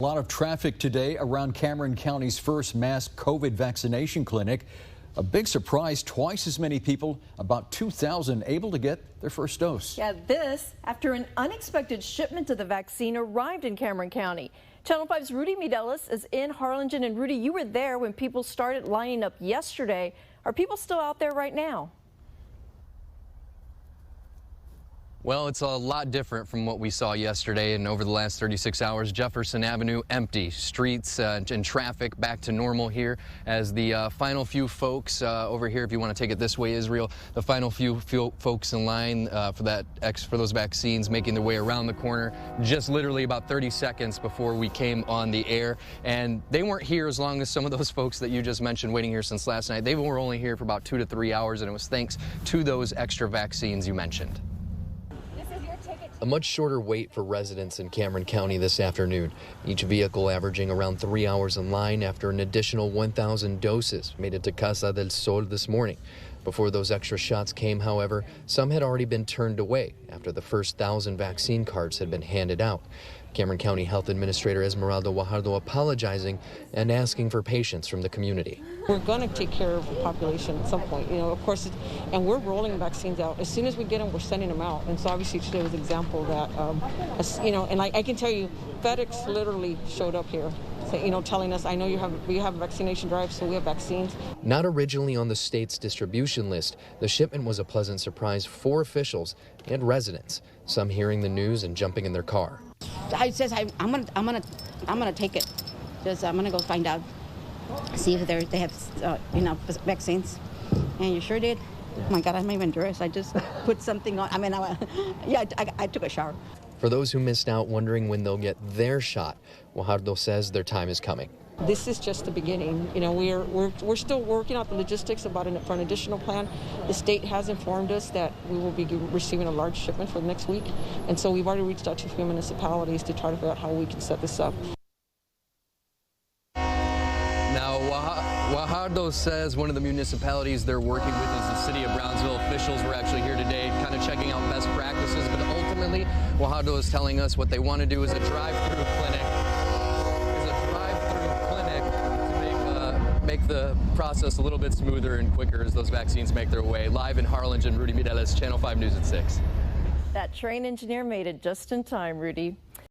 A lot of traffic today around Cameron County's first mass COVID vaccination clinic. A big surprise, twice as many people, about 2,000, able to get their first dose. Yeah, this after an unexpected shipment of the vaccine arrived in Cameron County. Channel 5's Rudy Midelis is in Harlingen. And Rudy, you were there when people started lining up yesterday. Are people still out there right now? Well, it's a lot different from what we saw yesterday, and over the last 36 hours, Jefferson Avenue empty, streets and traffic back to normal here as the final few folks over here, if you want to take it this way, Israel, the final few folks in line for those vaccines making their way around the corner just literally about 30 seconds before we came on the air. And they weren't here as long as some of those folks that you just mentioned waiting here since last night. They were only here for about 2 to 3 hours, and it was thanks to those extra vaccines you mentioned. A much shorter wait for residents in Cameron County this afternoon. Each vehicle averaging around 3 hours in line after an additional 1,000 doses made it to Casa del Sol this morning. Before those extra shots came, however, some had already been turned away after the first 1,000 vaccine cards had been handed out. Cameron County Health Administrator Esmeralda Guajardo apologizing and asking for patience from the community. We're going to take care of the population at some point, of course, and we're rolling vaccines out. As soon as we get them, we're sending them out. And so obviously today was an example that, and I can tell you, FedEx literally showed up here, telling us, I know we have a vaccination drive, so we have vaccines. Not originally on the state's distribution list, the shipment was a pleasant surprise for officials and residents, some hearing the news and jumping in their car. I says I'm gonna take it. Just I'm gonna go find out, see if they have vaccines. And you sure did. Oh my God, I'm not even dressed. I just put something on. I took a shower. For those who missed out wondering when they'll get their shot, Guajardo says their time is coming. This is just the beginning. We're still working out the logistics for an additional plan. The state has informed us that we will be receiving a large shipment for the next week, and so we've already reached out to a few municipalities to try to figure out how we can set this up. Now, Guajardo says one of the municipalities they're working with is the city of Brownsville. Officials were actually here today kind of checking out best practices, but ultimately, Guajardo is telling us what they want to do is a drive-through clinic. Make the process a little bit smoother and quicker as those vaccines make their way. Live in Harlingen, Rudy Midelis, Channel 5 News at 6. That train engineer made it just in time, Rudy.